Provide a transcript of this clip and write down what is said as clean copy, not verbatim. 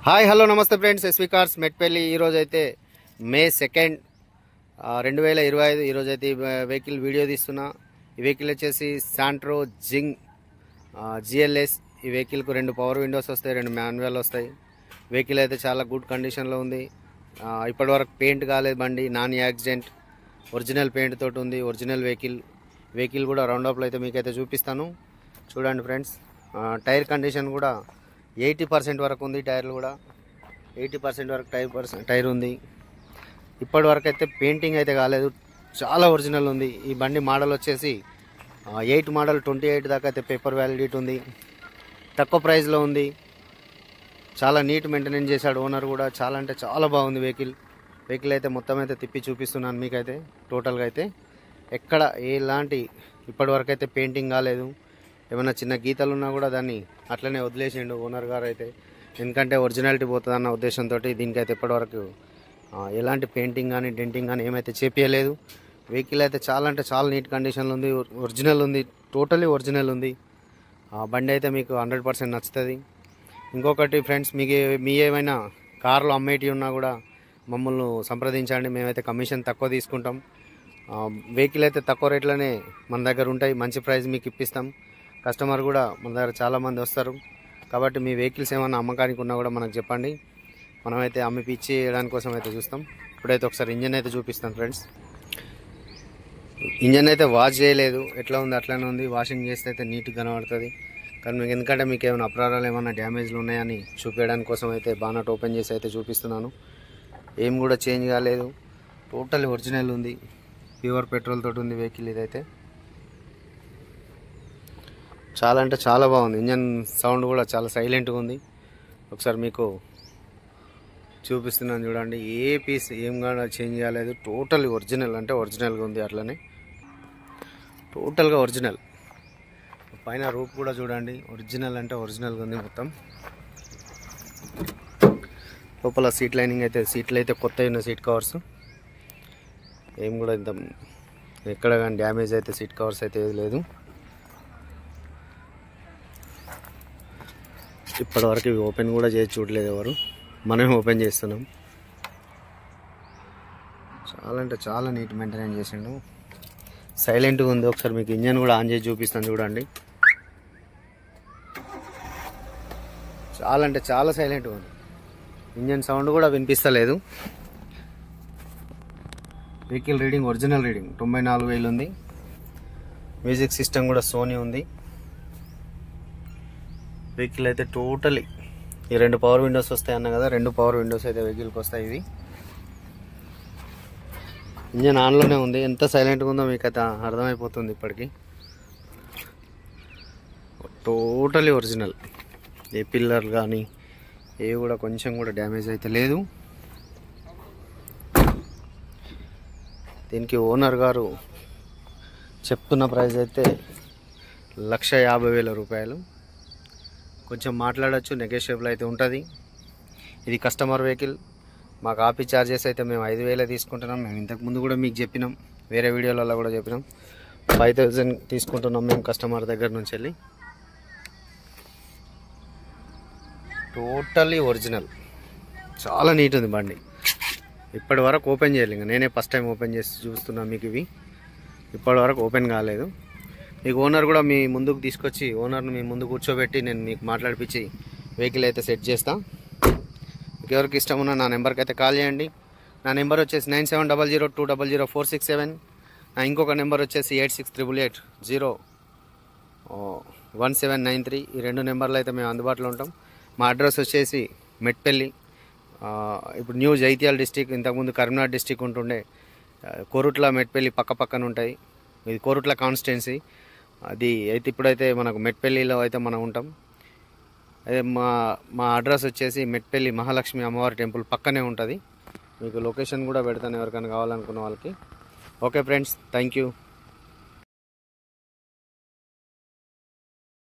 Hi hello నమస్తే friends, SV cars Metpally. ఈరోజు అయితే మే 2, 2025 ఈరోజు అయితే వెహికల్ వీడియో తీస్తున్నా. ఈ వెహికల్ వచ్చేసి శాంట్రో జింగ్ జిఎల్ఎస్. ఈ వెహికల్కు 2 పవర్ విండోస్ వస్తాయి, 2 మాన్యువల్ వస్తాయి. వెహికల్ అయితే చాలా గుడ్ కండిషన్లో ఉంది. ఇప్పటివరకు పెయింట్ కాలేదు బండి, నాన్ యాక్సిడెంట్, ఒరిజినల్ పెయింట్ తోటి ఉంది. ఒరిజినల్ వెహికల్ కూడా రౌండప్లో అయితే మీకైతే చూపిస్తాను. చూడండి ఫ్రెండ్స్, టైర్ కండిషన్ కూడా 80% వరకు ఉంది. టైర్లు కూడా 80% వరకు టైర్ ఉంది. ఇప్పటి వరకు అయితే పెయింటింగ్ అయితే కాలేదు, చాలా ఒరిజినల్ ఉంది. ఈ బండి మోడల్ వచ్చేసి 8 మోడల్ 28 దాకా అయితే పేపర్ వ్యాలిడిటీ ఉంది. తక్కువ ప్రైస్లో ఉంది. చాలా నీట్ మెయింటెనెన్స్ చేశాడు ఓనర్ కూడా. చాలా అంటే చాలా బాగుంది వెహికల్ అయితే మొత్తం అయితే తిప్పి చూపిస్తున్నాను మీకైతే. టోటల్గా అయితే ఎక్కడ ఎలాంటి ఇప్పటి వరకు అయితే పెయింటింగ్ కాలేదు. ఏమైనా చిన్న గీతలు ఉన్నా కూడా దాన్ని అట్లనే వదిలేసిండు ఓనర్ గారు అయితే. ఎందుకంటే ఒరిజినాలిటీ పోతుంది అన్న ఉద్దేశంతో దీనికైతే ఇప్పటివరకు ఎలాంటి పెయింటింగ్ కానీ డెంటింగ్ కానీ ఏమైతే చేపించలేదు. వెహికల్ అయితే చాలా అంటే చాలా నీట్ కండిషన్లో ఉంది. ఒరిజినల్ ఉంది, టోటలీ ఒరిజినల్ ఉంది. బండి అయితే మీకు 100% నచ్చుతుంది. ఇంకొకటి ఫ్రెండ్స్, మీ ఏమైనా కార్లు అమ్మేటివి ఉన్నా కూడా మమ్మల్ని సంప్రదించండి. మేమైతే కమిషన్ తక్కువ తీసుకుంటాం. వెహికల్ అయితే తక్కువ రేట్లోనే మన దగ్గర ఉంటాయి. మంచి ప్రైస్ మీకు ఇప్పిస్తాం. కస్టమర్ కూడా మన దగ్గర చాలామంది వస్తారు. కాబట్టి మీ వెహికల్స్ ఏమైనా అమ్మకానికి ఉన్నా కూడా మనకు చెప్పండి. మనమైతే అమ్మిపిచ్చి వేయడానికి కోసం అయితే చూస్తాం. ఇప్పుడైతే ఒకసారి ఇంజన్ అయితే చూపిస్తాం ఫ్రెండ్స్. ఇంజన్ అయితే వాష్ చేయలేదు, ఎట్లా ఉంది అట్లానే ఉంది. వాషింగ్ చేస్తే అయితే నీట్గా కనబడుతుంది. కానీ మీకు ఎందుకంటే మీకు ఏమైనా అప్రారాలు ఏమైనా డ్యామేజ్లు ఉన్నాయని చూపించడానికి కోసం అయితే బానట్ ఓపెన్ చేసి అయితే చూపిస్తున్నాను. ఏం కూడా చేంజ్ కాలేదు, టోటల్ ఒరిజినల్ ఉంది. ప్యూర్ పెట్రోల్ తోటి ఉంది వెహికల్ ఇదైతే. చాలా అంటే చాలా బాగుంది. ఇంజన్ సౌండ్ కూడా చాలా సైలెంట్గా ఉంది. ఒకసారి మీకు చూపిస్తున్నాను చూడండి. ఏ పీస్ ఏం కూడా చేంజ్ కాలేదు. టోటల్ ఒరిజినల్ అంటే ఒరిజినల్గా ఉంది. అట్లనే టోటల్గా ఒరిజినల్. పైన రూప్ కూడా చూడండి, ఒరిజినల్ అంటే ఒరిజినల్గా ఉంది మొత్తం. లోపల సీట్ లైనింగ్ అయితే సీట్లు అయితే కొత్తగా ఉన్న సీట్ కవర్స్. ఏం కూడా ఇంత ఎక్కడ కానీ డ్యామేజ్ అయితే సీట్ కవర్స్ అయితే ఏది లేదు. ఇప్పటివరకు ఇవి ఓపెన్ కూడా చేసి చూడలేదు ఎవరు, మనమే ఓపెన్ చేస్తున్నాం. చాలా అంటే చాలా నీట్ మెయింటెనెన్స్ చేసిండు. సైలెంట్గా ఉంది. ఒకసారి మీకు ఇంజన్ కూడా ఆన్ చేసి చూపిస్తాను చూడండి. చాలా అంటే చాలా సైలెంట్గా ఉంది. ఇంజన్ సౌండ్ కూడా వినిపిస్తలేదు. వెహికల్ రీడింగ్ ఒరిజినల్ రీడింగ్ 94,000 ఉంది. మ్యూజిక్ సిస్టమ్ కూడా సోనీ ఉంది. వెహికల్ అయితే టోటలీ ఈ 2 పవర్ విండోస్ వస్తాయి అన్న కదా, 2 పవర్ విండోస్ అయితే వెహికల్కి వస్తాయి. ఇవి ఇంజన్ ఆన్లోనే ఉంది. ఎంత సైలెంట్గా ఉందో మీకు అయితే అర్థమైపోతుంది ఇప్పటికి. Totally original. ఏ పిల్లర్ కానీ ఏ కూడా కొంచెం కూడా డ్యామేజ్ అయితే లేదు. దీనికి ఓనర్ గారు చెప్తున్న ప్రైస్ అయితే 1,50,000 రూపాయలు. కొంచెం మాట్లాడచ్చు, నెగోషియబుల్ అయితే ఉంటుంది. ఇది కస్టమర్ వెహికల్. మాకు ఆఫీస్ ఛార్జెస్ అయితే మేము 5,000 తీసుకుంటున్నాం. మేము ఇంతకుముందు కూడా మీకు చెప్పినాం, వేరే వీడియోలలో కూడా చెప్పినాం. 5,000 తీసుకుంటున్నాం మేము కస్టమర్ దగ్గర నుంచి వెళ్ళి. టోటల్లీ ఒరిజినల్, చాలా నీట్ ఉంది బండి. ఇప్పటి వరకు ఓపెన్ చేయలేదు. ఇంకా నేనే ఫస్ట్ టైం ఓపెన్ చేసి చూస్తున్నాను మీకు. ఇవి ఇప్పటి వరకు ఓపెన్ కాలేదు. మీకు ఓనర్ కూడా మీ ముందుకు తీసుకొచ్చి ఓనర్ని మీ ముందు కూర్చోబెట్టి నేను మీకు మాట్లాడిపించి వెహికల్ అయితే సెట్ చేస్తా. మీకు ఎవరికి ఇష్టం ఉన్నా నా నెంబర్కి అయితే కాల్ చేయండి. నా నెంబర్ వచ్చేసి 9700200467. నా ఇంకొక నెంబర్ వచ్చేసి 8688011793. ఈ 2 నెంబర్లు అయితే మేము అందుబాటులో ఉంటాం. మా అడ్రస్ వచ్చేసి మెట్పల్లి. ఇప్పుడు న్యూ జైత్యాల డిస్టిక్, ఇంతకుముందు కరీంనగర్ డిస్టిక్ ఉంటుండే. కోరుట్ల మెట్పల్లి పక్క పక్కన ఉంటాయి. ఇది కోరుట్ల కాన్స్టిట్యున్సీ. అది అయితే ఇప్పుడైతే మనకు మెట్పల్లిలో అయితే మనం ఉంటాం. అదే మా అడ్రస్ వచ్చేసి మెట్పల్లి మహాలక్ష్మి అమ్మవారి టెంపుల్ పక్కనే ఉంటుంది. మీకు లొకేషన్ కూడా పెడతాను ఎవరికైనా కావాలనుకున్న వాళ్ళకి. Okay friends, thank you.